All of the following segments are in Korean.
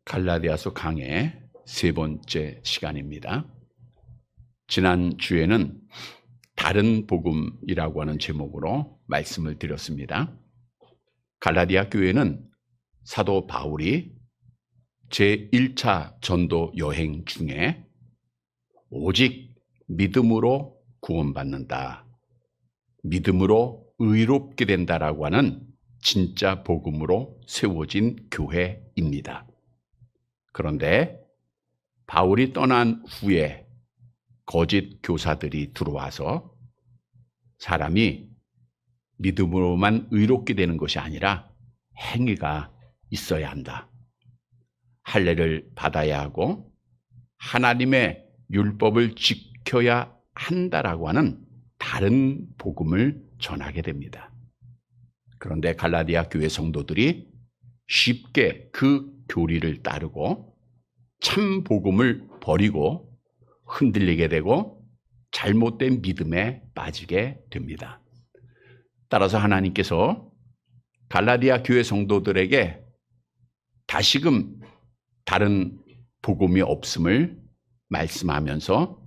갈라디아서 강의 세 번째 시간입니다. 지난 주에는 다른 복음이라고 하는 제목으로 말씀을 드렸습니다. 갈라디아 교회는 사도 바울이 제1차 전도 여행 중에 오직 믿음으로 구원받는다, 믿음으로 의롭게 된다라고 하는 진짜 복음으로 세워진 교회입니다. 그런데 바울이 떠난 후에 거짓 교사들이 들어와서 사람이 믿음으로만 의롭게 되는 것이 아니라 행위가 있어야 한다, 할례를 받아야 하고 하나님의 율법을 지켜야 한다라고 하는 다른 복음을 전하게 됩니다. 그런데 갈라디아 교회 성도들이 쉽게 그 교리를 따르고 참 복음을 버리고 흔들리게 되고 잘못된 믿음에 빠지게 됩니다. 따라서 하나님께서 갈라디아 교회 성도들에게 다시금 다른 복음이 없음을 말씀하면서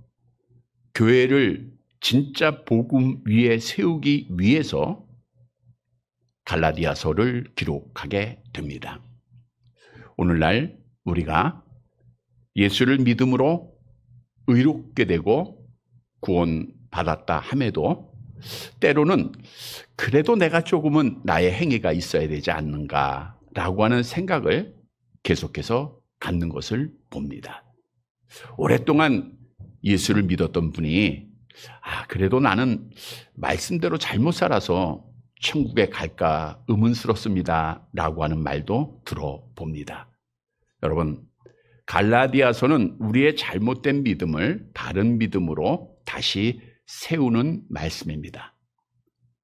교회를 진짜 복음 위에 세우기 위해서 갈라디아서를 기록하게 됩니다. 오늘날 우리가 예수를 믿음으로 의롭게 되고 구원받았다 함에도 때로는 그래도 내가 조금은 나의 행위가 있어야 되지 않는가라고 하는 생각을 계속해서 갖는 것을 봅니다. 오랫동안 예수를 믿었던 분이 그래도 나는 말씀대로 잘못 살아서 천국에 갈까 의문스럽습니다 라고 하는 말도 들어봅니다. 여러분, 갈라디아서는 우리의 잘못된 믿음을 바른 믿음으로 다시 세우는 말씀입니다.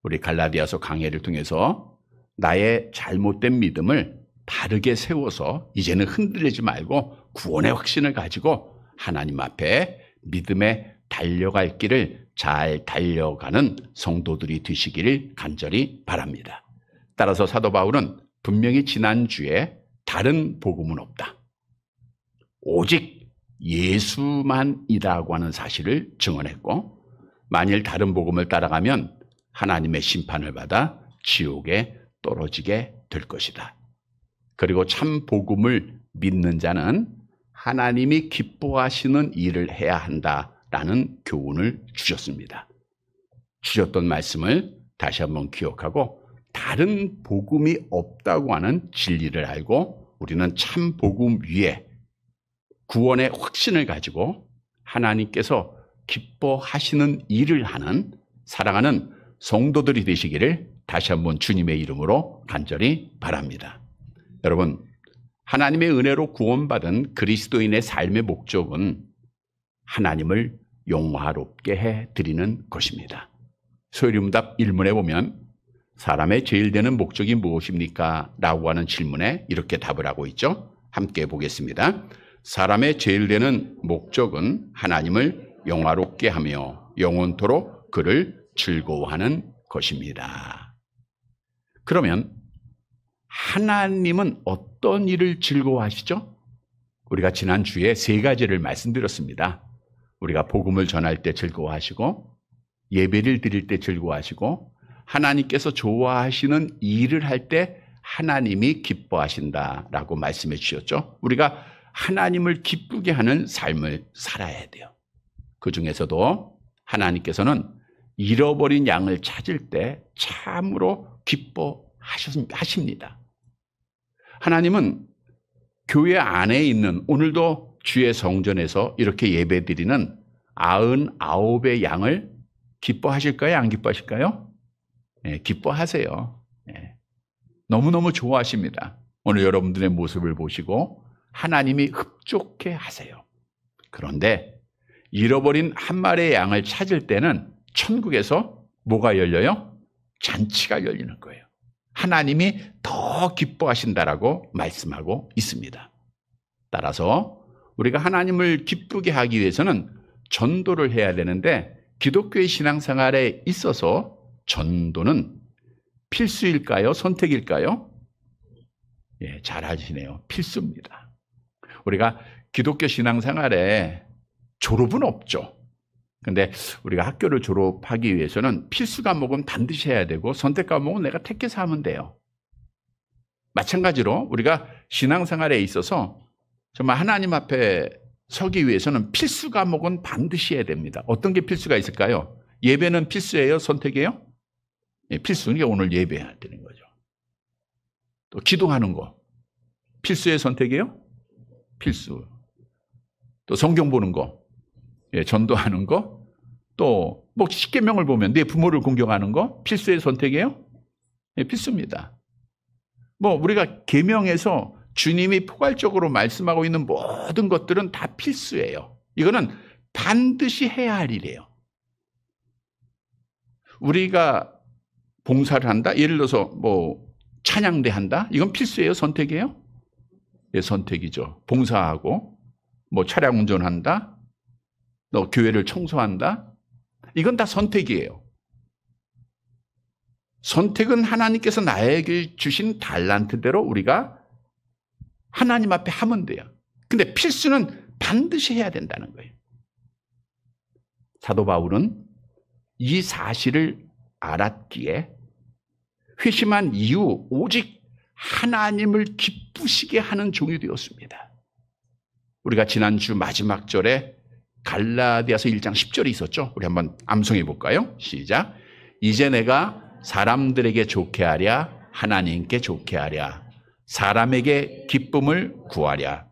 우리 갈라디아서 강해를 통해서 나의 잘못된 믿음을 바르게 세워서 이제는 흔들리지 말고 구원의 확신을 가지고 하나님 앞에 믿음에 달려갈 길을 잘 달려가는 성도들이 되시기를 간절히 바랍니다. 따라서 사도 바울은 분명히 지난주에 다른 복음은 없다, 오직 예수만이라고 하는 사실을 증언했고, 만일 다른 복음을 따라가면 하나님의 심판을 받아 지옥에 떨어지게 될 것이다. 그리고 참 복음을 믿는 자는 하나님이 기뻐하시는 일을 해야 한다라는 교훈을 주셨습니다. 주셨던 말씀을 다시 한번 기억하고 다른 복음이 없다고 하는 진리를 알고 우리는 참 복음 위에 구원의 확신을 가지고 하나님께서 기뻐하시는 일을 하는 사랑하는 성도들이 되시기를 다시 한번 주님의 이름으로 간절히 바랍니다. 여러분, 하나님의 은혜로 구원받은 그리스도인의 삶의 목적은 하나님을 영화롭게 해드리는 것입니다. 소요리문답 1문에 보면 사람의 제일 되는 목적이 무엇입니까? 라고 하는 질문에 이렇게 답을 하고 있죠. 함께 보겠습니다. 사람의 제일 되는 목적은 하나님을 영화롭게 하며 영원토록 그를 즐거워하는 것입니다. 그러면 하나님은 어떤 일을 즐거워하시죠? 우리가 지난주에 세 가지를 말씀드렸습니다. 우리가 복음을 전할 때 즐거워하시고, 예배를 드릴 때 즐거워하시고, 하나님께서 좋아하시는 일을 할 때 하나님이 기뻐하신다라고 말씀해 주셨죠. 우리가 하나님을 기쁘게 하는 삶을 살아야 돼요. 그 중에서도 하나님께서는 잃어버린 양을 찾을 때 참으로 기뻐하십니다. 하나님은 교회 안에 있는, 오늘도 주의 성전에서 이렇게 예배드리는 99의 양을 기뻐하실까요? 안 기뻐하실까요? 네, 기뻐하세요. 네. 너무너무 좋아하십니다. 오늘 여러분들의 모습을 보시고 하나님이 흡족해 하세요. 그런데 잃어버린 한 마리의 양을 찾을 때는 천국에서 뭐가 열려요? 잔치가 열리는 거예요. 하나님이 더 기뻐하신다라고 말씀하고 있습니다. 따라서 우리가 하나님을 기쁘게 하기 위해서는 전도를 해야 되는데, 기독교의 신앙생활에 있어서 전도는 필수일까요? 선택일까요? 예, 잘 하시네요. 필수입니다. 우리가 기독교 신앙생활에 졸업은 없죠. 근데 우리가 학교를 졸업하기 위해서는 필수 과목은 반드시 해야 되고 선택 과목은 내가 택해서 하면 돼요. 마찬가지로 우리가 신앙생활에 있어서 정말 하나님 앞에 서기 위해서는 필수 과목은 반드시 해야 됩니다. 어떤 게 필수가 있을까요? 예배는 필수예요? 선택이에요? 예, 필수는 오늘 예배해야 되는 거죠. 또 기도하는 거 필수의 선택이에요? 필수. 또 성경 보는 거, 예, 전도하는 거, 또 뭐 십계명을 보면 내 부모를 공경하는 거 필수의 선택이에요? 예, 필수입니다. 뭐 우리가 계명에서 주님이 포괄적으로 말씀하고 있는 모든 것들은 다 필수예요. 이거는 반드시 해야 할 일이에요. 우리가 봉사를 한다? 예를 들어서 뭐 찬양대 한다? 이건 필수예요? 선택이에요? 예, 선택이죠. 봉사하고 뭐 차량 운전한다? 너 교회를 청소한다? 이건 다 선택이에요. 선택은 하나님께서 나에게 주신 달란트대로 우리가 하나님 앞에 하면 돼요. 근데 필수는 반드시 해야 된다는 거예요. 사도 바울은 이 사실을 알았기에 회심한 이후 오직 하나님을 기쁘시게 하는 종이 되었습니다. 우리가 지난주 마지막 절에 갈라디아서 1장 10절이 있었죠. 우리 한번 암송해 볼까요? 시작. 이제 내가 사람들에게 좋게 하랴 하나님께 좋게 하랴 사람에게 기쁨을 구하랴.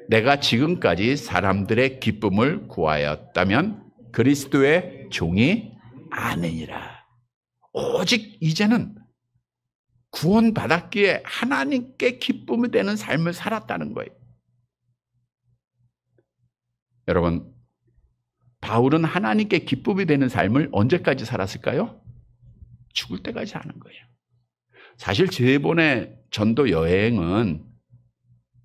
내가 지금까지 사람들의 기쁨을 구하였다면 그리스도의 종이 아니니라. 오직 이제는 구원받았기에 하나님께 기쁨이 되는 삶을 살았다는 거예요. 여러분, 바울은 하나님께 기쁨이 되는 삶을 언제까지 살았을까요? 죽을 때까지 하는 거예요. 사실 세 번의 전도 여행은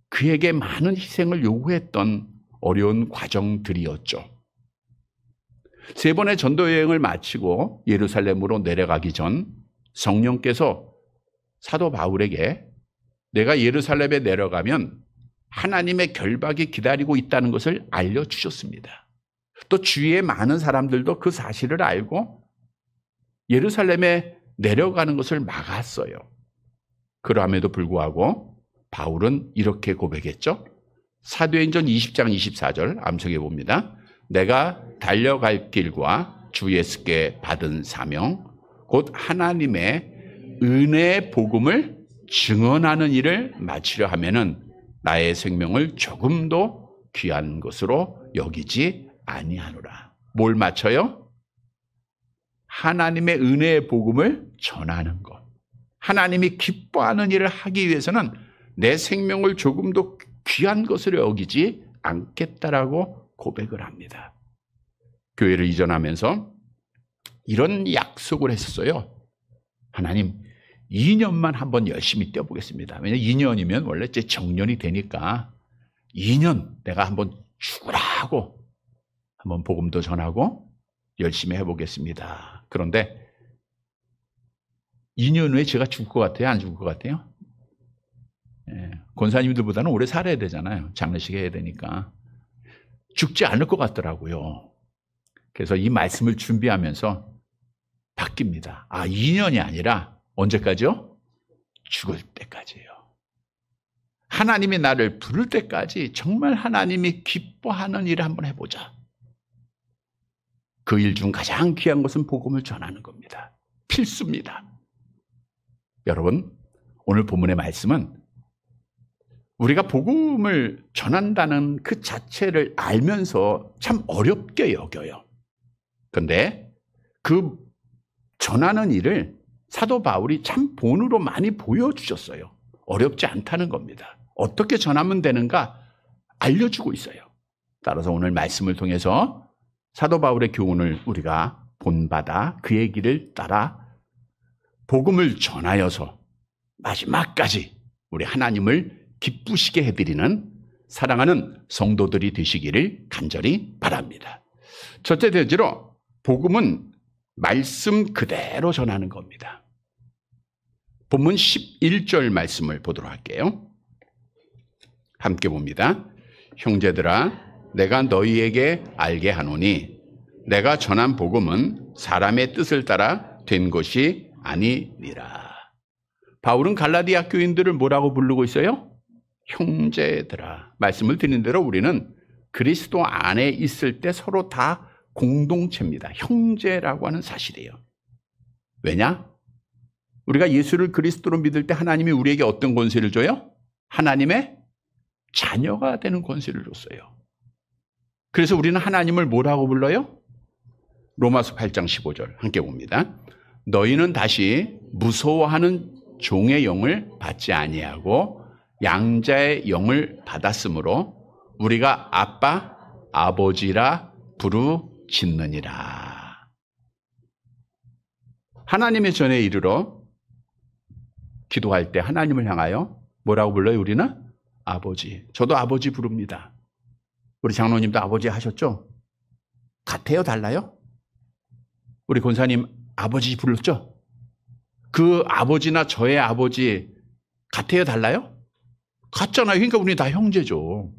그에게 많은 희생을 요구했던 어려운 과정들이었죠. 세 번의 전도 여행을 마치고 예루살렘으로 내려가기 전 성령께서 사도 바울에게 내가 예루살렘에 내려가면 하나님의 결박이 기다리고 있다는 것을 알려주셨습니다. 또 주위의 많은 사람들도 그 사실을 알고 예루살렘에 내려가는 것을 막았어요. 그럼에도 불구하고 바울은 이렇게 고백했죠. 사도행전 20장 24절 암송해 봅니다. 내가 달려갈 길과 주 예수께 받은 사명 곧 하나님의 은혜의 복음을 증언하는 일을 마치려 하면은 나의 생명을 조금도 귀한 것으로 여기지 아니하노라. 뭘 마쳐요? 하나님의 은혜의 복음을 전하는 것. 하나님이 기뻐하는 일을 하기 위해서는 내 생명을 조금도 귀한 것으로 여기지 않겠다라고 고백을 합니다. 교회를 이전하면서 이런 약속을 했었어요. 하나님, 2년만 한번 열심히 뛰어보겠습니다. 왜냐하면 2년이면 원래 제 정년이 되니까 2년 내가 한번 죽으라 하고 한번 복음도 전하고 열심히 해보겠습니다. 그런데 2년 후에 제가 죽을 것 같아요? 안 죽을 것 같아요? 예, 권사님들보다는 오래 살아야 되잖아요. 장례식 해야 되니까. 죽지 않을 것 같더라고요. 그래서 이 말씀을 준비하면서 바뀝니다. 아, 2년이 아니라 언제까지요? 죽을 때까지요. 하나님이 나를 부를 때까지 정말 하나님이 기뻐하는 일을 한번 해보자. 그 일 중 가장 귀한 것은 복음을 전하는 겁니다. 필수입니다. 여러분, 오늘 본문의 말씀은 우리가 복음을 전한다는 그 자체를 알면서 참 어렵게 여겨요. 그런데 그 전하는 일을 사도 바울이 참 본으로 많이 보여주셨어요. 어렵지 않다는 겁니다. 어떻게 전하면 되는가 알려주고 있어요. 따라서 오늘 말씀을 통해서 사도 바울의 교훈을 우리가 본받아 그의 길을 따라 복음을 전하여서 마지막까지 우리 하나님을 기쁘시게 해드리는 사랑하는 성도들이 되시기를 간절히 바랍니다. 첫째 대지로 복음은 말씀 그대로 전하는 겁니다. 본문 11절 말씀을 보도록 할게요. 함께 봅니다. 형제들아 내가 너희에게 알게 하노니 내가 전한 복음은 사람의 뜻을 따라 된 것이 아니니라. 바울은 갈라디아 교인들을 뭐라고 부르고 있어요? 형제들아. 말씀을 드린 대로 우리는 그리스도 안에 있을 때 서로 다 공동체입니다. 형제라고 하는 사실이에요. 왜냐? 우리가 예수를 그리스도로 믿을 때 하나님이 우리에게 어떤 권세를 줘요? 하나님의 자녀가 되는 권세를 줬어요. 그래서 우리는 하나님을 뭐라고 불러요? 로마서 8장 15절 함께 봅니다. 너희는 다시 무서워하는 종의 영을 받지 아니하고 양자의 영을 받았으므로 우리가 아빠, 아버지라 부르짖느니라. 하나님의 전에 이르러 기도할 때 하나님을 향하여 뭐라고 불러요? 우리는 아버지. 저도 아버지 부릅니다. 우리 장로님도 아버지 하셨죠? 같아요? 달라요? 우리 권사님 아버지 불렀죠? 그 아버지나 저의 아버지 같아요? 달라요? 같잖아요. 그러니까 우리 다 형제죠.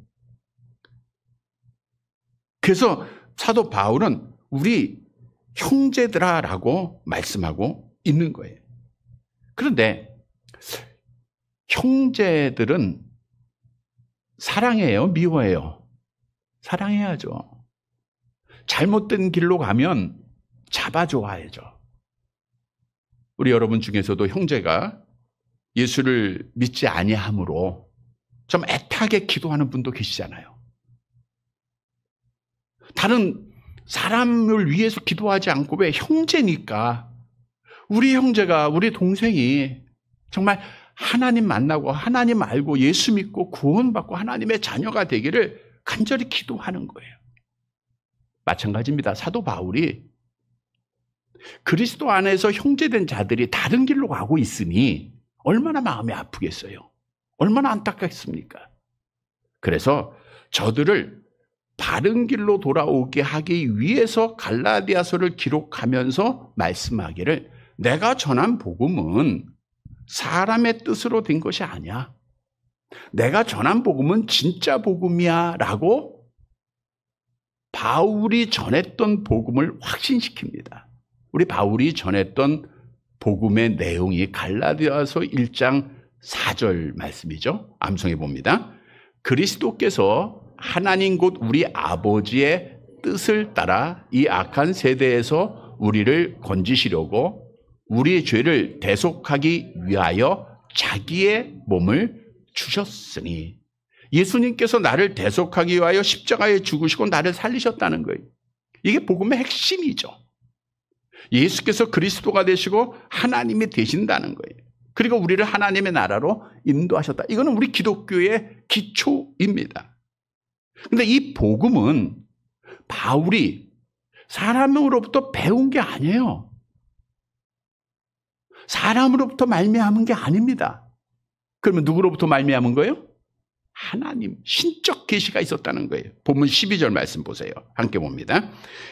그래서 사도 바울은 우리 형제들아라고 말씀하고 있는 거예요. 그런데 형제들은 사랑해요? 미워해요? 사랑해야죠. 잘못된 길로 가면 잡아줘야죠. 우리 여러분 중에서도 형제가 예수를 믿지 아니함으로 좀 애타게 기도하는 분도 계시잖아요. 다른 사람을 위해서 기도하지 않고 왜 형제니까 우리 형제가 우리 동생이 정말 하나님 만나고 하나님 알고 예수 믿고 구원받고 하나님의 자녀가 되기를 간절히 기도하는 거예요. 마찬가지입니다. 사도 바울이 그리스도 안에서 형제된 자들이 다른 길로 가고 있으니 얼마나 마음이 아프겠어요. 얼마나 안타깝습니까? 그래서 저들을 바른 길로 돌아오게 하기 위해서 갈라디아서를 기록하면서 말씀하기를 내가 전한 복음은 사람의 뜻으로 된 것이 아니야. 내가 전한 복음은 진짜 복음이야 라고 바울이 전했던 복음을 확신시킵니다. 우리 바울이 전했던 복음의 내용이 갈라디아서 1장 4절 말씀이죠. 암송해 봅니다. 그리스도께서 하나님 곧 우리 아버지의 뜻을 따라 이 악한 세대에서 우리를 건지시려고 우리의 죄를 대속하기 위하여 자기의 몸을 주셨으니 예수님께서 나를 대속하기 위하여 십자가에 죽으시고 나를 살리셨다는 거예요. 이게 복음의 핵심이죠. 예수께서 그리스도가 되시고 하나님이 되신다는 거예요. 그리고 우리를 하나님의 나라로 인도하셨다. 이거는 우리 기독교의 기초입니다. 그런데 이 복음은 바울이 사람으로부터 배운 게 아니에요. 사람으로부터 말미암은 게 아닙니다. 그러면 누구로부터 말미암은 거예요? 하나님, 신적 계시가 있었다는 거예요. 본문 12절 말씀 보세요. 함께 봅니다.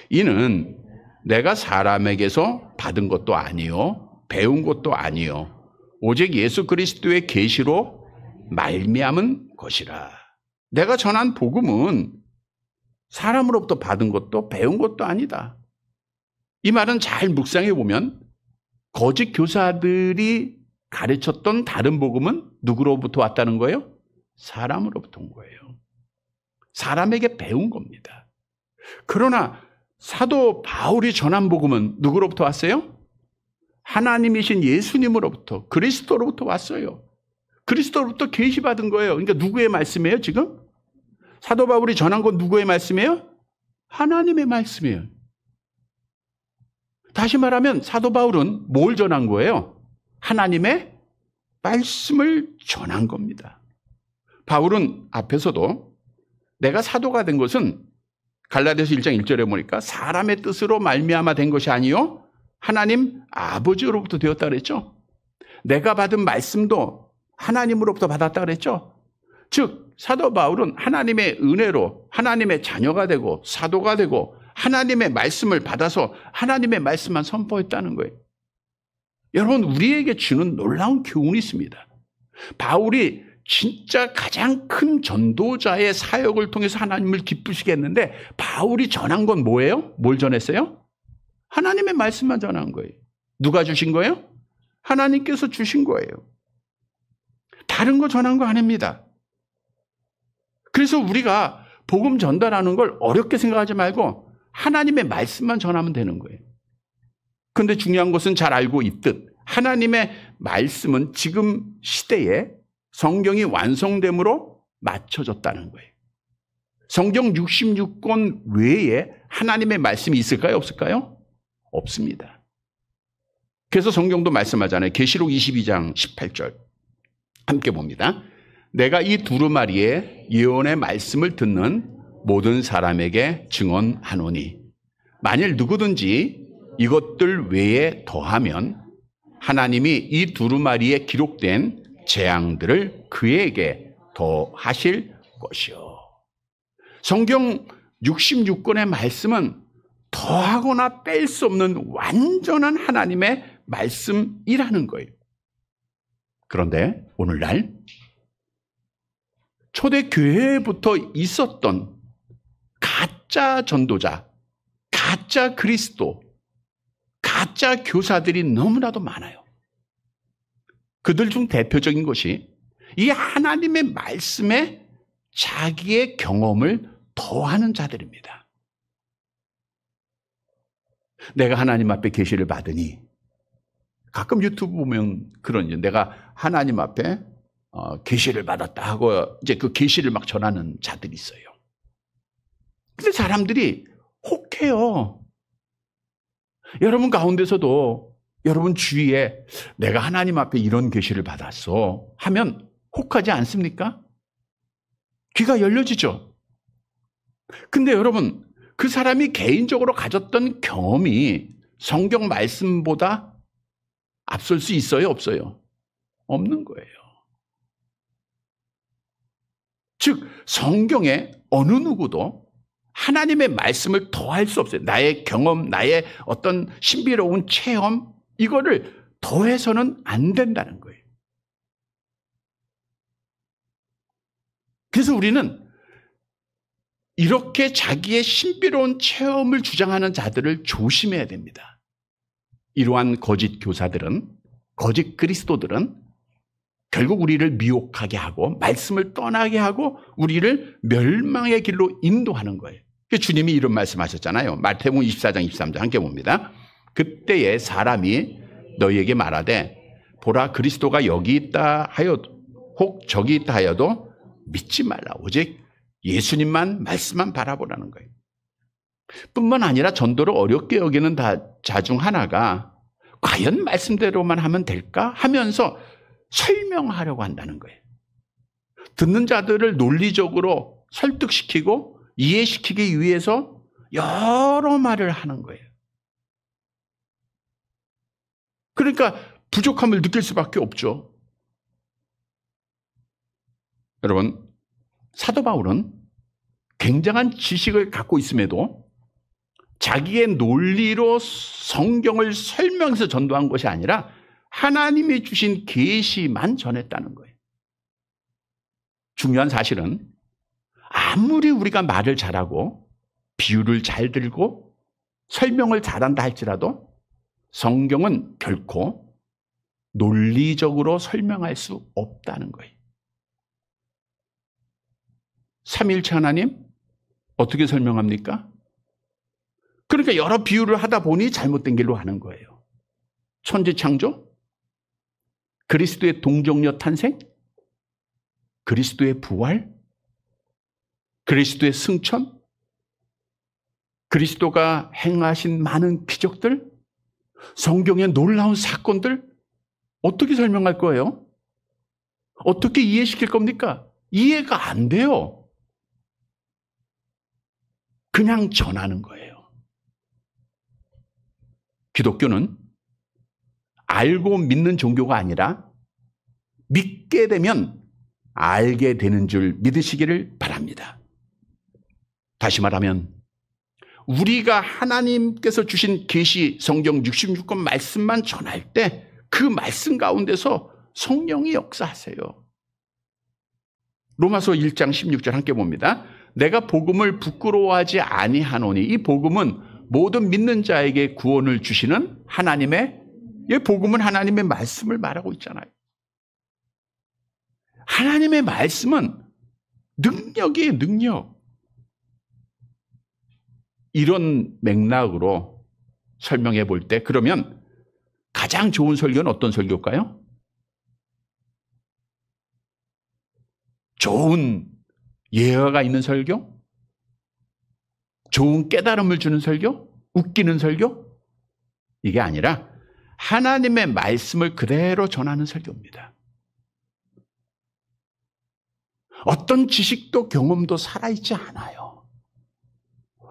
이는 내가 사람에게서 받은 것도 아니요 배운 것도 아니요 오직 예수 그리스도의 계시로 말미암은 것이라. 내가 전한 복음은 사람으로부터 받은 것도 배운 것도 아니다. 이 말은 잘 묵상해 보면 거짓 교사들이 가르쳤던 다른 복음은 누구로부터 왔다는 거예요? 사람으로부터 온 거예요. 사람에게 배운 겁니다. 그러나 사도 바울이 전한 복음은 누구로부터 왔어요? 하나님이신 예수님으로부터, 그리스도로부터 왔어요. 그리스도로부터 계시받은 거예요. 그러니까 누구의 말씀이에요, 지금? 사도 바울이 전한 건 누구의 말씀이에요? 하나님의 말씀이에요. 다시 말하면 사도 바울은 뭘 전한 거예요? 하나님의 말씀을 전한 겁니다. 바울은 앞에서도 내가 사도가 된 것은 갈라디아서 1장 1절에 보니까 사람의 뜻으로 말미암아 된 것이 아니요 하나님 아버지로부터 되었다 그랬죠. 내가 받은 말씀도 하나님으로부터 받았다 그랬죠. 즉 사도 바울은 하나님의 은혜로 하나님의 자녀가 되고 사도가 되고 하나님의 말씀을 받아서 하나님의 말씀만 선포했다는 거예요. 여러분, 우리에게 주는 놀라운 교훈이 있습니다. 바울이 진짜 가장 큰 전도자의 사역을 통해서 하나님을 기쁘시게 했는데 바울이 전한 건 뭐예요? 뭘 전했어요? 하나님의 말씀만 전한 거예요. 누가 주신 거예요? 하나님께서 주신 거예요. 다른 거 전한 거 아닙니다. 그래서 우리가 복음 전달하는 걸 어렵게 생각하지 말고 하나님의 말씀만 전하면 되는 거예요. 그런데 중요한 것은 잘 알고 있듯 하나님의 말씀은 지금 시대에 성경이 완성됨으로 맞춰졌다는 거예요. 성경 66권 외에 하나님의 말씀이 있을까요? 없을까요? 없습니다. 그래서 성경도 말씀하잖아요. 계시록 22장 18절 함께 봅니다. 내가 이 두루마리의 예언의 말씀을 듣는 모든 사람에게 증언하노니 만일 누구든지 이것들 외에 더하면 하나님이 이 두루마리에 기록된 재앙들을 그에게 더하실 것이요. 성경 66권의 말씀은 더하거나 뺄 수 없는 완전한 하나님의 말씀이라는 거예요. 그런데 오늘날 초대교회부터 있었던 가짜 전도자, 가짜 그리스도, 가짜 교사들이 너무나도 많아요. 그들 중 대표적인 것이 이 하나님의 말씀에 자기의 경험을 더하는 자들입니다. 내가 하나님 앞에 계시를 받으니 가끔 유튜브 보면 그런 내가 하나님 앞에 계시를 받았다 하고 이제 그 계시를 막 전하는 자들이 있어요. 근데 사람들이 혹해요. 여러분 가운데서도 여러분 주위에 내가 하나님 앞에 이런 계시를 받았어 하면 혹하지 않습니까? 귀가 열려지죠. 근데 여러분 그 사람이 개인적으로 가졌던 경험이 성경 말씀보다 앞설 수 있어요? 없어요? 없는 거예요. 즉 성경에 어느 누구도 하나님의 말씀을 더할 수 없어요. 나의 경험, 나의 어떤 신비로운 체험 이거를 더해서는 안 된다는 거예요. 그래서 우리는 이렇게 자기의 신비로운 체험을 주장하는 자들을 조심해야 됩니다. 이러한 거짓 교사들은, 거짓 그리스도들은 결국 우리를 미혹하게 하고 말씀을 떠나게 하고 우리를 멸망의 길로 인도하는 거예요. 주님이 이런 말씀하셨잖아요. 마태복음 24장 23절 함께 봅니다. 그때에 사람이 너희에게 말하되 보라 그리스도가 여기 있다 하여도 혹 저기 있다 하여도 믿지 말라. 오직 예수님만 말씀만 바라보라는 거예요. 뿐만 아니라 전도를 어렵게 여기는 자 중 하나가 과연 말씀대로만 하면 될까 하면서 설명하려고 한다는 거예요. 듣는 자들을 논리적으로 설득시키고 이해시키기 위해서 여러 말을 하는 거예요. 그러니까 부족함을 느낄 수밖에 없죠. 여러분, 사도 바울은 굉장한 지식을 갖고 있음에도 자기의 논리로 성경을 설명해서 전도한 것이 아니라 하나님이 주신 계시만 전했다는 거예요. 중요한 사실은 아무리 우리가 말을 잘하고 비유를 잘 들고 설명을 잘한다 할지라도 성경은 결코 논리적으로 설명할 수 없다는 거예요. 삼위일체 하나님 어떻게 설명합니까? 그러니까 여러 비유를 하다 보니 잘못된 길로 하는 거예요. 천지창조, 그리스도의 동정녀 탄생, 그리스도의 부활, 그리스도의 승천, 그리스도가 행하신 많은 기적들, 성경의 놀라운 사건들 어떻게 설명할 거예요? 어떻게 이해시킬 겁니까? 이해가 안 돼요. 그냥 전하는 거예요. 기독교는 알고 믿는 종교가 아니라 믿게 되면 알게 되는 줄 믿으시기를 바랍니다. 다시 말하면 우리가 하나님께서 주신 계시 성경 66권 말씀만 전할 때 그 말씀 가운데서 성령이 역사하세요. 로마서 1장 16절 함께 봅니다. 내가 복음을 부끄러워하지 아니하노니 이 복음은 모든 믿는 자에게 구원을 주시는 하나님의, 이 복음은 하나님의 말씀을 말하고 있잖아요. 하나님의 말씀은 능력이에요, 능력. 이런 맥락으로 설명해 볼 때 그러면 가장 좋은 설교는 어떤 설교일까요? 좋은 예화가 있는 설교? 좋은 깨달음을 주는 설교? 웃기는 설교? 이게 아니라 하나님의 말씀을 그대로 전하는 설교입니다. 어떤 지식도 경험도 살아있지 않아요.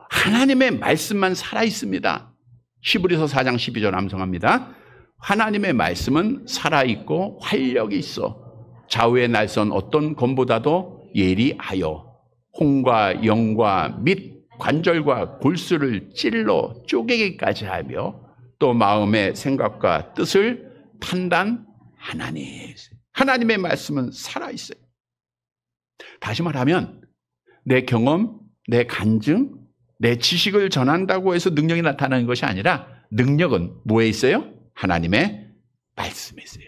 하나님의 말씀만 살아있습니다. 히브리서 4장 12절 암송합니다. 하나님의 말씀은 살아있고 활력이 있어 좌우의 날선 어떤 검보다도 예리하여 혼과 영과 및 관절과 골수를 찔러 쪼개기까지 하며 또 마음의 생각과 뜻을 판단하나니. 하나님의 말씀은 살아있어요. 다시 말하면 내 경험, 내 간증, 내 지식을 전한다고 해서 능력이 나타나는 것이 아니라 능력은 뭐에 있어요? 하나님의 말씀에 있어요.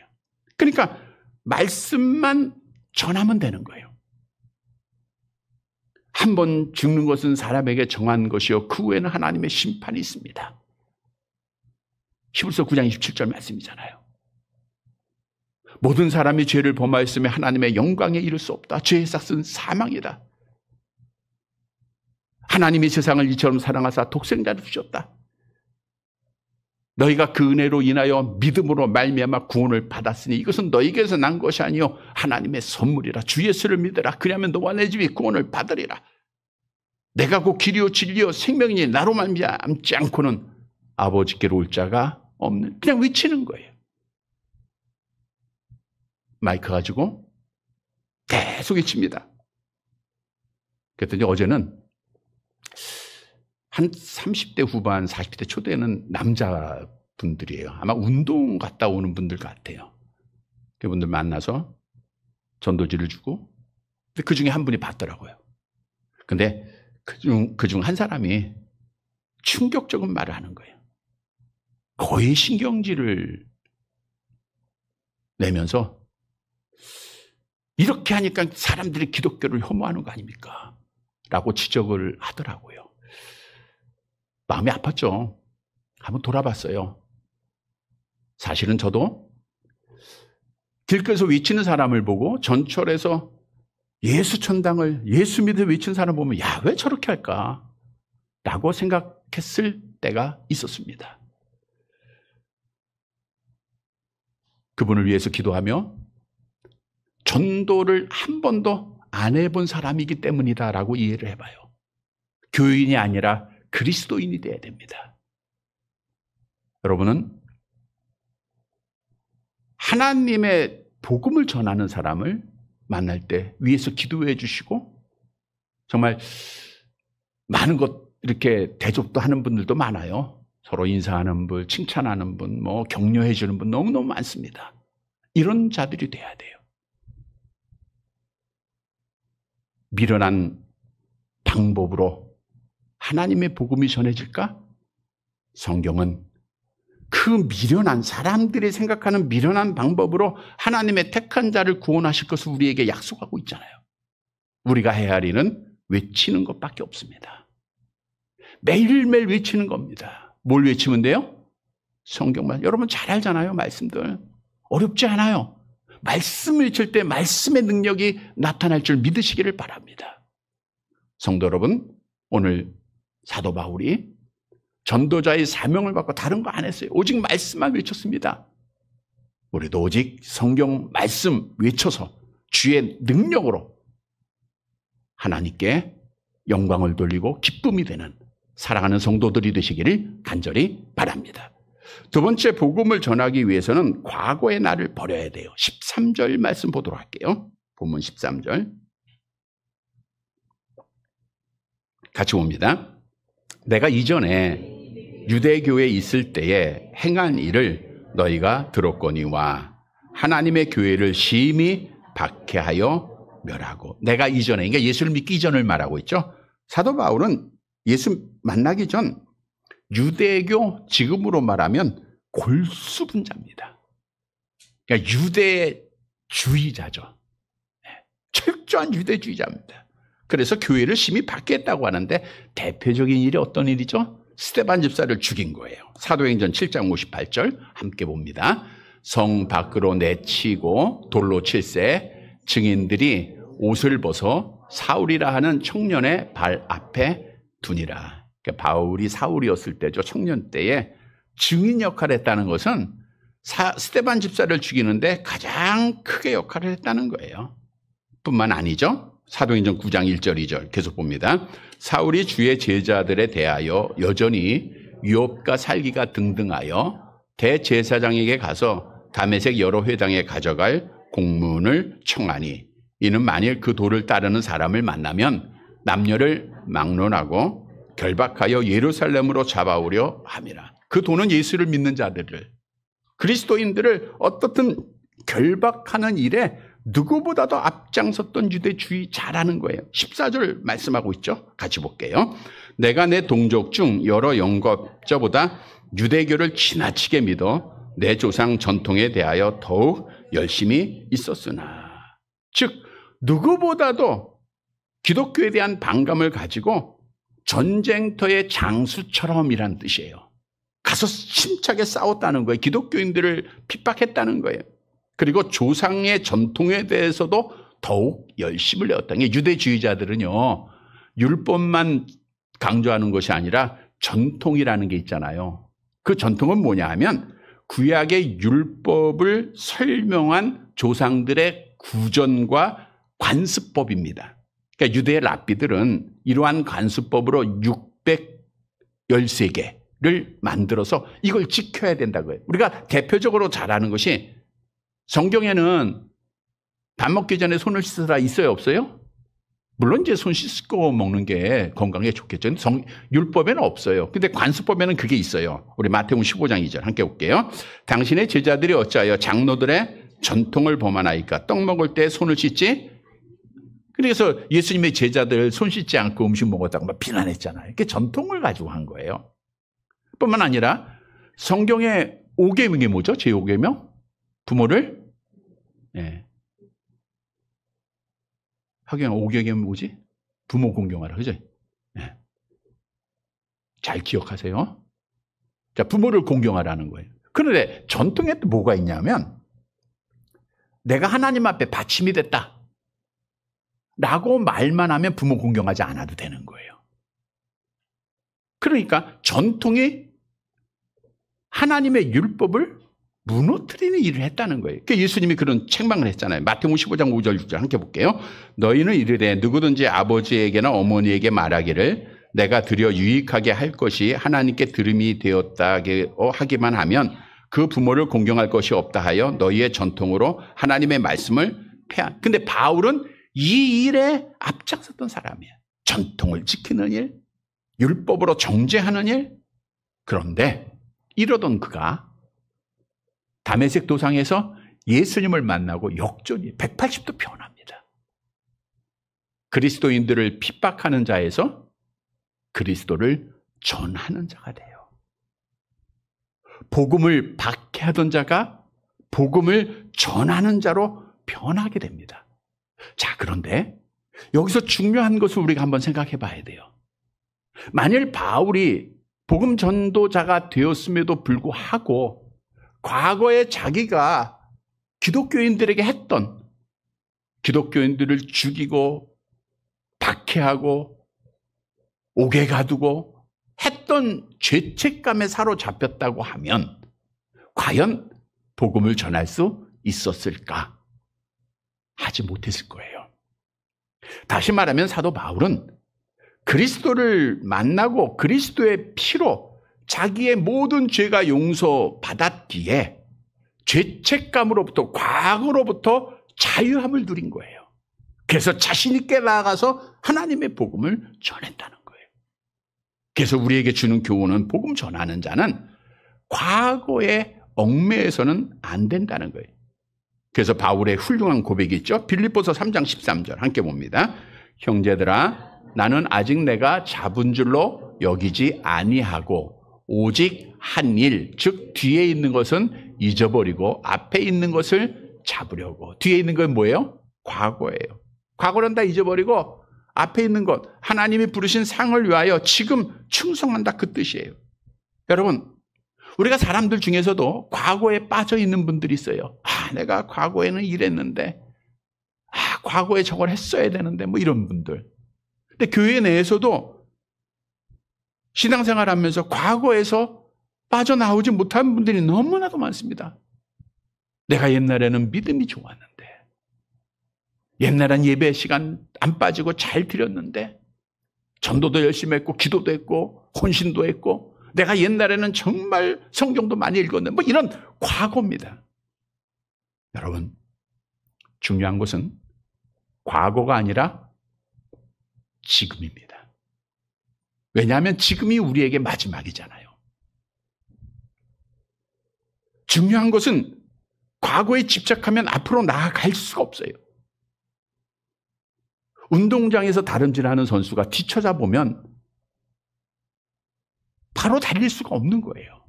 그러니까 말씀만 전하면 되는 거예요. 한 번 죽는 것은 사람에게 정한 것이요 그 후에는 하나님의 심판이 있습니다. 히브리서 9장 27절 말씀이잖아요. 모든 사람이 죄를 범하였으며 하나님의 영광에 이를 수 없다. 죄의 삭은 사망이다. 하나님이 세상을 이처럼 사랑하사 독생자를 주셨다. 너희가 그 은혜로 인하여 믿음으로 말미암아 구원을 받았으니 이것은 너희에게서 난 것이 아니요 하나님의 선물이라. 주 예수를 믿으라. 그리하면 너와 내 집이 구원을 받으리라. 내가 곧 길이요 진리요 생명이니 나로 말미암지 않고는 아버지께로 올 자가 없는. 그냥 외치는 거예요. 마이크 가지고 계속 외칩니다. 그랬더니 어제는 한 30대 후반, 40대 초대는 남자분들이에요. 아마 운동 갔다 오는 분들 같아요. 그분들 만나서 전도지를 주고, 그 중에 한 분이 받더라고요. 근데 그중 한 사람이 충격적인 말을 하는 거예요. 거의 신경질을 내면서 이렇게 하니까 사람들이 기독교를 혐오하는 거 아닙니까? 라고 지적을 하더라고요. 마음이 아팠죠. 한번 돌아봤어요. 사실은 저도 길거리에서 외치는 사람을 보고 전철에서 예수 천당을 예수 믿어 외치는 사람 보면 야, 왜 저렇게 할까? 라고 생각했을 때가 있었습니다. 그분을 위해서 기도하며 전도를 한 번도 안 해본 사람이기 때문이다라고 이해를 해봐요. 교인이 아니라 그리스도인이 돼야 됩니다. 여러분은 하나님의 복음을 전하는 사람을 만날 때 위에서 기도해 주시고 정말 많은 것 이렇게 대접도 하는 분들도 많아요. 서로 인사하는 분, 칭찬하는 분, 뭐 격려해 주는 분 너무너무 많습니다. 이런 자들이 돼야 돼요. 미련한 방법으로 하나님의 복음이 전해질까? 성경은 그 미련한 사람들이 생각하는 미련한 방법으로 하나님의 택한 자를 구원하실 것을 우리에게 약속하고 있잖아요. 우리가 해야 할 일은 외치는 것밖에 없습니다. 매일매일 외치는 겁니다. 뭘 외치면 돼요? 성경만. 여러분 잘 알잖아요. 말씀들. 어렵지 않아요. 말씀 외칠 때 말씀의 능력이 나타날 줄 믿으시기를 바랍니다. 성도 여러분, 오늘 사도 바울이 전도자의 사명을 받고 다른 거 안 했어요. 오직 말씀만 외쳤습니다. 우리도 오직 성경 말씀 외쳐서 주의 능력으로 하나님께 영광을 돌리고 기쁨이 되는 사랑하는 성도들이 되시기를 간절히 바랍니다. 두 번째, 복음을 전하기 위해서는 과거의 나를 버려야 돼요. 13절 말씀 보도록 할게요. 본문 13절. 같이 봅니다. 내가 이전에 유대교에 있을 때에 행한 일을 너희가 들었거니와 하나님의 교회를 심히 박해하여 멸하고. 내가 이전에, 그러니까 예수를 믿기 이전을 말하고 있죠. 사도 바울은 예수 만나기 전 유대교, 지금으로 말하면 골수분자입니다. 그러니까 유대주의자죠. 철저한 유대주의자입니다. 그래서 교회를 심히 박해했다고 하는데 대표적인 일이 어떤 일이죠? 스데반 집사를 죽인 거예요. 사도행전 7장 58절 함께 봅니다. 성 밖으로 내치고 돌로 칠세 증인들이 옷을 벗어 사울이라 하는 청년의 발 앞에 두니라. 그러니까 바울이 사울이었을 때죠. 청년 때에 증인 역할을 했다는 것은 스데반 집사를 죽이는데 가장 크게 역할을 했다는 거예요. 뿐만 아니죠. 사도행전 9장 1절 2절 계속 봅니다. 사울이 주의 제자들에 대하여 여전히 유업과 살기가 등등하여 대제사장에게 가서 다메섹 여러 회당에 가져갈 공문을 청하니 이는 만일 그 도를 따르는 사람을 만나면 남녀를 막론하고 결박하여 예루살렘으로 잡아오려 함이라. 그 도는 예수를 믿는 자들을, 그리스도인들을 어떻든 결박하는 일에 누구보다도 앞장섰던 유대주의자라는 거예요. 14절 말씀하고 있죠. 같이 볼게요. 내가 내 동족 중 여러 영겁자보다 유대교를 지나치게 믿어 내 조상 전통에 대하여 더욱 열심히 있었으나. 즉 누구보다도 기독교에 대한 반감을 가지고 전쟁터의 장수처럼이란 뜻이에요. 가서 힘차게 싸웠다는 거예요. 기독교인들을 핍박했다는 거예요. 그리고 조상의 전통에 대해서도 더욱 열심을 내었다는 게, 유대주의자들은요 율법만 강조하는 것이 아니라 전통이라는 게 있잖아요. 그 전통은 뭐냐 하면 구약의 율법을 설명한 조상들의 구전과 관습법입니다. 그러니까 유대 랍비들은 이러한 관습법으로 613개를 만들어서 이걸 지켜야 된다고요. 우리가 대표적으로 잘 아는 것이, 성경에는 밥 먹기 전에 손을 씻으라 있어요, 없어요? 물론 이제 손 씻고 먹는 게 건강에 좋겠죠. 율법에는 없어요. 근데 관습법에는 그게 있어요. 우리 마태복음 15장 2절 함께 볼게요. 당신의 제자들이 어찌하여 장로들의 전통을 범하나이까? 떡 먹을 때 손을 씻지? 그래서 예수님의 제자들 손 씻지 않고 음식 먹었다고 막 비난했잖아요. 그게 전통을 가지고 한 거예요. 뿐만 아니라 성경의 5계명이 뭐죠? 제5계명? 부모를, 하긴 5계명이 뭐지? 부모 공경하라, 그죠? 잘 기억하세요. 자, 부모를 공경하라는 거예요. 그런데 전통에 또 뭐가 있냐면, 내가 하나님 앞에 받침이 됐다 라고 말만 하면 부모 공경하지 않아도 되는 거예요. 그러니까 전통이 하나님의 율법을 무너뜨리는 일을 했다는 거예요. 그러니까 예수님이 그런 책망을 했잖아요. 마태복음 15장 5절 6절 함께 볼게요. 너희는 이르되 누구든지 아버지에게나 어머니에게 말하기를 내가 드려 유익하게 할 것이 하나님께 들음이 되었다 하기만 하면 그 부모를 공경할 것이 없다 하여 너희의 전통으로 하나님의 말씀을 폐한. 근데 바울은 이 일에 앞장섰던 사람이에요. 전통을 지키는 일, 율법으로 정죄하는 일. 그런데 이러던 그가 다메섹 도상에서 예수님을 만나고 역전이 180도 변합니다. 그리스도인들을 핍박하는 자에서 그리스도를 전하는 자가 돼요. 복음을 박해하던 자가 복음을 전하는 자로 변하게 됩니다. 자, 그런데 여기서 중요한 것을 우리가 한번 생각해 봐야 돼요. 만일 바울이 복음 전도자가 되었음에도 불구하고 과거에 자기가 기독교인들에게 했던, 기독교인들을 죽이고 박해하고 옥에 가두고 했던 죄책감에 사로잡혔다고 하면 과연 복음을 전할 수 있었을까? 하지 못했을 거예요. 다시 말하면 사도 바울은 그리스도를 만나고 그리스도의 피로 자기의 모든 죄가 용서받았기에 죄책감으로부터, 과거로부터 자유함을 누린 거예요. 그래서 자신 있게 나아가서 하나님의 복음을 전했다는 거예요. 그래서 우리에게 주는 교훈은 복음 전하는 자는 과거에 얽매여서는 안 된다는 거예요. 그래서 바울의 훌륭한 고백이 있죠. 빌립보서 3장 13절 함께 봅니다. 형제들아 나는 아직 내가 잡은 줄로 여기지 아니하고 오직 한 일, 즉 뒤에 있는 것은 잊어버리고 앞에 있는 것을 잡으려고. 뒤에 있는 건 뭐예요? 과거예요. 과거는 다 잊어버리고 앞에 있는 것, 하나님이 부르신 상을 위하여 지금 충성한다, 그 뜻이에요. 여러분, 우리가 사람들 중에서도 과거에 빠져 있는 분들이 있어요. 내가 과거에는 이랬는데, 과거에 저걸 했어야 되는데, 뭐 이런 분들. 근데 교회 내에서도 신앙생활 하면서 과거에서 빠져나오지 못한 분들이 너무나도 많습니다. 내가 옛날에는 믿음이 좋았는데, 옛날엔 예배 시간 안 빠지고 잘 드렸는데, 전도도 열심히 했고, 기도도 했고, 헌신도 했고, 내가 옛날에는 정말 성경도 많이 읽었는데, 뭐 이런 과거입니다. 여러분, 중요한 것은 과거가 아니라 지금입니다. 왜냐하면 지금이 우리에게 마지막이잖아요. 중요한 것은 과거에 집착하면 앞으로 나아갈 수가 없어요. 운동장에서 다름질하는 선수가 뒤쳐져보면 바로 달릴 수가 없는 거예요.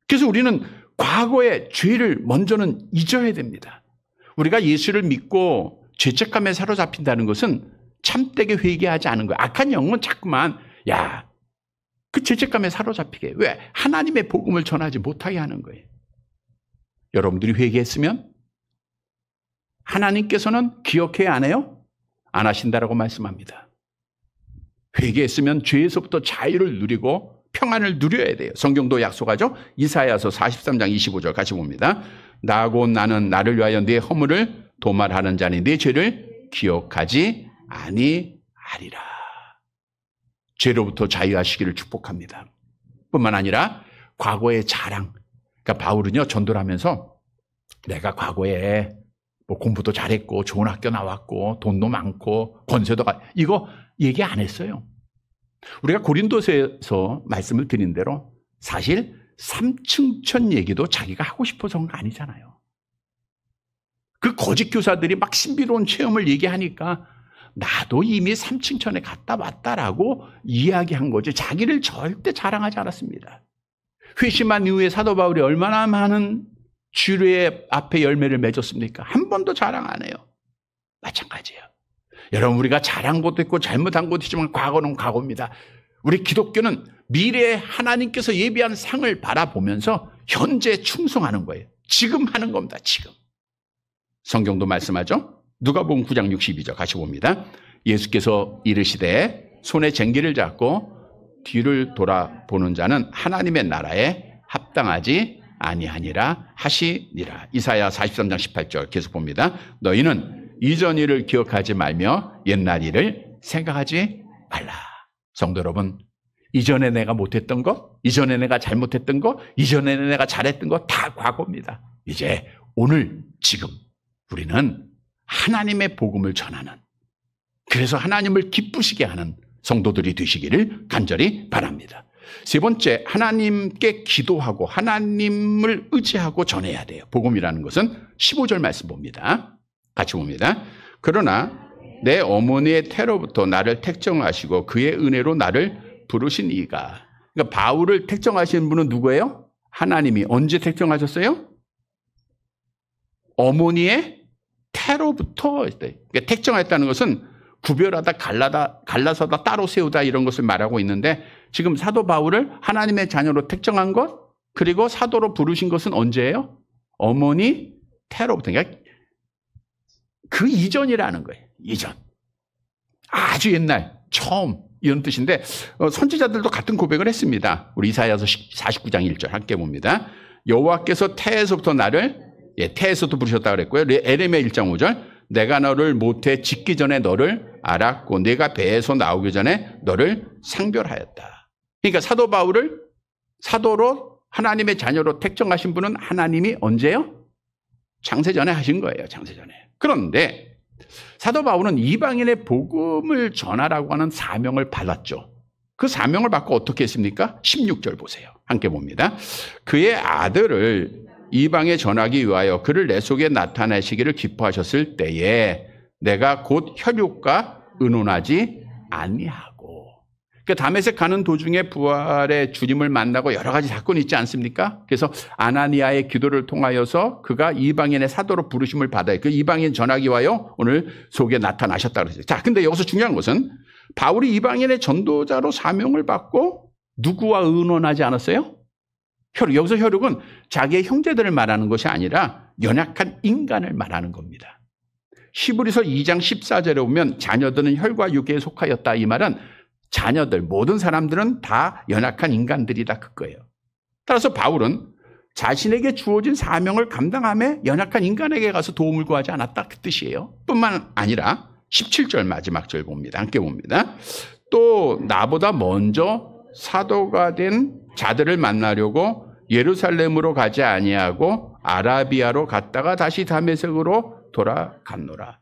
그래서 우리는 과거의 죄를 먼저는 잊어야 됩니다. 우리가 예수를 믿고 죄책감에 사로잡힌다는 것은 참되게 회개하지 않은 거예요. 악한 영은 자꾸만 그 죄책감에 사로잡히게. 왜? 하나님의 복음을 전하지 못하게 하는 거예요. 여러분들이 회개했으면 하나님께서는 기억해야 안 해요? 안 하신다라고 말씀합니다. 회개했으면 죄에서부터 자유를 누리고 평안을 누려야 돼요. 성경도 약속하죠. 이사야서 43장 25절 같이 봅니다. 나고 나는 나를 위하여 네 허물을 도말하는 자니 네 죄를 기억하지 아니하리라. 죄로부터 자유하시기를 축복합니다. 뿐만 아니라 과거의 자랑. 그러니까 바울은요, 전도를 하면서 내가 과거에 뭐 공부도 잘했고 좋은 학교 나왔고 돈도 많고 권세도 이거 얘기 안 했어요. 우리가 고린도서에서 말씀을 드린 대로 사실 3층천 얘기도 자기가 하고 싶어서 한 거 아니잖아요. 그 거짓 교사들이 막 신비로운 체험을 얘기하니까 나도 이미 3층천에 갔다 왔다라고 이야기한 거지 자기를 절대 자랑하지 않았습니다. 회심한 이후에 사도 바울이 얼마나 많은 주례의 앞에 열매를 맺었습니까? 한 번도 자랑 안 해요. 마찬가지예요. 여러분, 우리가 잘한 것도 있고 잘못한 것도 있지만 과거는 과거입니다. 우리 기독교는 미래에 하나님께서 예비한 상을 바라보면서 현재 충성하는 거예요. 지금 하는 겁니다. 지금. 성경도 말씀하죠. 누가복음 9장 62절 같이 봅니다. 예수께서 이르시되 손에 쟁기를 잡고 뒤를 돌아보는 자는 하나님의 나라에 합당하지 아니하니라 하시니라. 이사야 43장 18절 계속 봅니다. 너희는 이전 일을 기억하지 말며 옛날 일을 생각하지 말라. 성도 여러분, 이전에 내가 못했던 것, 이전에 내가 잘못했던 것, 이전에 내가 잘했던 것 다 과거입니다. 이제 오늘 지금 우리는 하나님의 복음을 전하는, 그래서 하나님을 기쁘시게 하는 성도들이 되시기를 간절히 바랍니다. 세 번째, 하나님께 기도하고 하나님을 의지하고 전해야 돼요. 복음이라는 것은 15절 말씀 봅니다. 같이 봅니다. 그러나 내 어머니의 태로부터 나를 택정하시고 그의 은혜로 나를 부르신 이가. 그러니까 바울을 택정하신 분은 누구예요? 하나님이. 언제 택정하셨어요? 어머니의 태로부터. 그러니까 택정했다는 것은 구별하다, 갈라서다, 따로 세우다 이런 것을 말하고 있는데 지금 사도 바울을 하나님의 자녀로 택정한 것, 그리고 사도로 부르신 것은 언제예요? 어머니 태로부터. 그러니까 그 이전이라는 거예요. 이전. 아주 옛날, 처음 이런 뜻인데 선지자들도 같은 고백을 했습니다. 우리 이사야서 49장 1절 함께 봅니다. 여호와께서 태에서부터 나를, 태에서도 부르셨다고 그랬고요. 에레미야 1장 5절 내가 너를 모태 짓기 전에 너를 알았고 내가 배에서 나오기 전에 너를 상별하였다. 그러니까 사도 바울을 사도로 하나님의 자녀로 택정하신 분은 하나님이 언제요? 창세전에 하신 거예요. 창세전에. 그런데 사도 바울은 이방인의 복음을 전하라고 하는 사명을 받았죠. 그 사명을 받고 어떻게 했습니까? 16절 보세요. 함께 봅니다. 그의 아들을 이방에 전하기 위하여 그를 내 속에 나타내시기를 기뻐하셨을 때에 내가 곧 혈육과 의논하지 아니하고. 그러니까 다메섹 가는 도중에 부활의 주님을 만나고 여러 가지 사건이 있지 않습니까? 그래서 아나니아의 기도를 통하여서 그가 이방인의 사도로 부르심을 받아요. 그 이방인 전하기 위하여 오늘 속에 나타나셨다 그랬어요. 자, 근데 여기서 중요한 것은 바울이 이방인의 전도자로 사명을 받고 누구와 의논하지 않았어요? 혈육. 여기서 혈육은 자기의 형제들을 말하는 것이 아니라 연약한 인간을 말하는 겁니다. 히브리서 2장 14절에 보면 자녀들은 혈과 육에 속하였다. 이 말은 자녀들, 모든 사람들은 다 연약한 인간들이다 그거예요. 따라서 바울은 자신에게 주어진 사명을 감당함에 연약한 인간에게 가서 도움을 구하지 않았다 그 뜻이에요. 뿐만 아니라 17절 마지막 절 봅니다. 함께 봅니다. 또 나보다 먼저 사도가 된 자들을 만나려고 예루살렘으로 가지 아니하고 아라비아로 갔다가 다시 다메섹으로 돌아갔노라.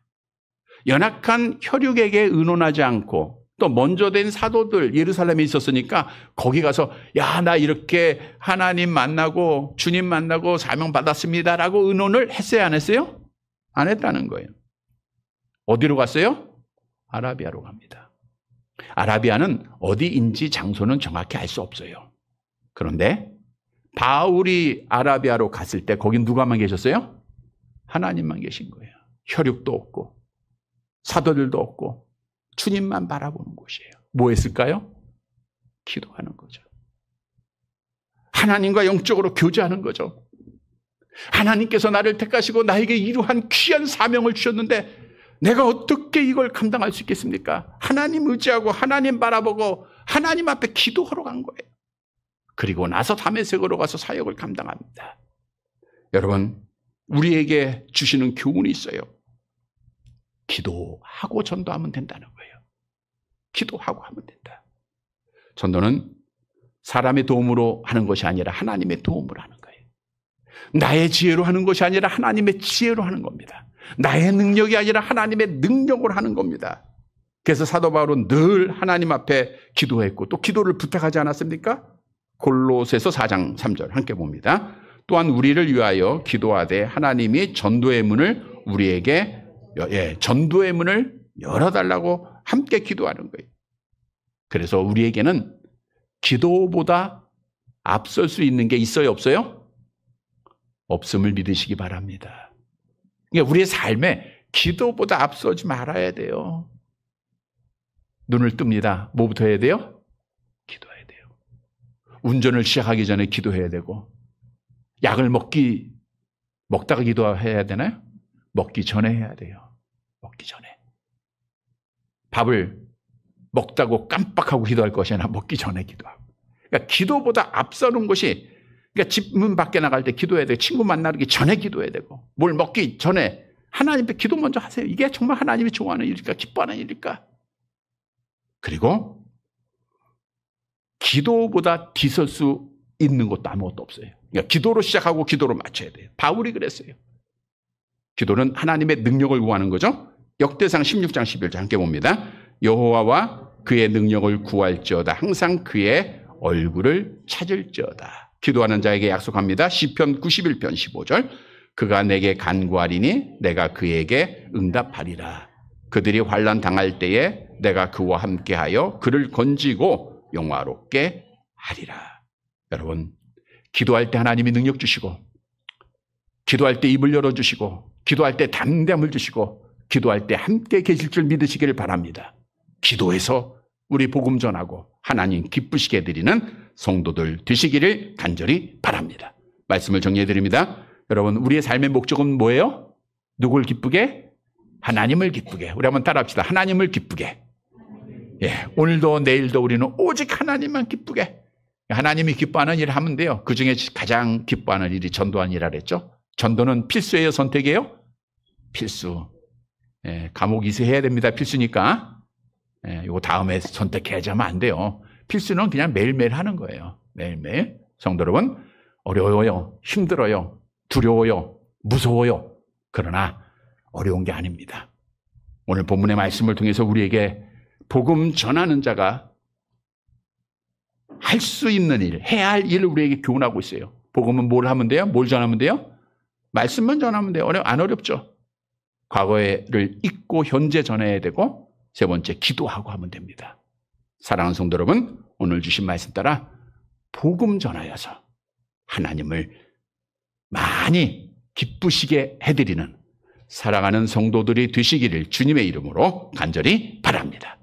연약한 혈육에게 의논하지 않고 또 먼저 된 사도들 예루살렘에 있었으니까 거기 가서 야, 나 이렇게 하나님 만나고 주님 만나고 사명 받았습니다라고 의논을 했어요, 안 했어요? 안 했다는 거예요. 어디로 갔어요? 아라비아로 갑니다. 아라비아는 어디인지 장소는 정확히 알 수 없어요. 그런데 바울이 아라비아로 갔을 때 거긴 누가만 계셨어요? 하나님만 계신 거예요. 혈육도 없고 사도들도 없고 주님만 바라보는 곳이에요. 뭐 했을까요? 기도하는 거죠. 하나님과 영적으로 교제하는 거죠. 하나님께서 나를 택하시고 나에게 이러한 귀한 사명을 주셨는데 내가 어떻게 이걸 감당할 수 있겠습니까? 하나님 의지하고 하나님 바라보고 하나님 앞에 기도하러 간 거예요. 그리고 나서 다메섹으로 가서 사역을 감당합니다. 여러분, 우리에게 주시는 교훈이 있어요. 기도하고 전도하면 된다는 거예요. 기도하고 하면 된다. 전도는 사람의 도움으로 하는 것이 아니라 하나님의 도움으로 하는 거예요. 나의 지혜로 하는 것이 아니라 하나님의 지혜로 하는 겁니다. 나의 능력이 아니라 하나님의 능력으로 하는 겁니다. 그래서 사도 바울은 늘 하나님 앞에 기도했고 또 기도를 부탁하지 않았습니까? 골로새서 4장 3절 함께 봅니다. 또한 우리를 위하여 기도하되 하나님이 전도의 문을 우리에게 전도의 문을 열어달라고 함께 기도하는 거예요. 그래서 우리에게는 기도보다 앞설 수 있는 게 있어요, 없어요? 없음을 믿으시기 바랍니다. 그러니까 우리의 삶에 기도보다 앞서지 말아야 돼요. 눈을 뜹니다. 뭐부터 해야 돼요? 기도해야 돼요. 운전을 시작하기 전에 기도해야 되고, 약을 먹다가 기도해야 되나요? 먹기 전에 해야 돼요. 먹기 전에. 밥을 먹다고 깜빡하고 기도할 것이 아니라 먹기 전에 기도하고. 그러니까 기도보다 앞서는 것이, 그러니까 집 문 밖에 나갈 때 기도해야 되고, 친구 만나기 전에 기도해야 되고, 뭘 먹기 전에 하나님 앞에 기도 먼저 하세요. 이게 정말 하나님이 좋아하는 일일까? 기뻐하는 일일까? 그리고 기도보다 뒤설 수 있는 것도 아무것도 없어요. 그러니까 기도로 시작하고 기도로 마쳐야 돼요. 바울이 그랬어요. 기도는 하나님의 능력을 구하는 거죠. 역대상 16장 11절 함께 봅니다. 여호와와 그의 능력을 구할지어다. 항상 그의 얼굴을 찾을지어다. 기도하는 자에게 약속합니다. 시편 91편 15절. 그가 내게 간구하리니 내가 그에게 응답하리라. 그들이 환난 당할 때에 내가 그와 함께하여 그를 건지고 영화롭게 하리라. 여러분, 기도할 때 하나님이 능력 주시고, 기도할 때 입을 열어주시고, 기도할 때 담대함을 주시고, 기도할 때 함께 계실 줄 믿으시기를 바랍니다. 기도해서 우리 복음 전하고 하나님 기쁘시게 드리는 성도들 되시기를 간절히 바랍니다. 말씀을 정리해 드립니다. 여러분, 우리의 삶의 목적은 뭐예요? 누굴 기쁘게? 하나님을 기쁘게. 우리 한번 따라합시다. 하나님을 기쁘게. 예, 오늘도 내일도 우리는 오직 하나님만 기쁘게. 하나님이 기뻐하는 일을 하면 돼요. 그중에 가장 기뻐하는 일이 전도하는 일이라 그랬죠. 전도는 필수예요, 선택이에요? 필수. 예, 감옥 이수해야 됩니다. 필수니까. 예, 이거 다음에 선택해야지 하면 안 돼요. 필수는 그냥 매일매일 하는 거예요. 매일매일. 성도 여러분, 어려워요. 힘들어요. 두려워요. 무서워요. 그러나 어려운 게 아닙니다. 오늘 본문의 말씀을 통해서 우리에게 복음 전하는 자가 할 수 있는 일, 해야 할 일을 우리에게 교훈하고 있어요. 복음은 뭘 하면 돼요? 뭘 전하면 돼요? 말씀만 전하면 돼요. 안 어렵죠? 과거를 잊고 현재 전해야 되고, 세 번째, 기도하고 하면 됩니다. 사랑하는 성도 여러분, 오늘 주신 말씀 따라 복음 전하여서 하나님을 많이 기쁘시게 해드리는 사랑하는 성도들이 되시기를 주님의 이름으로 간절히 바랍니다.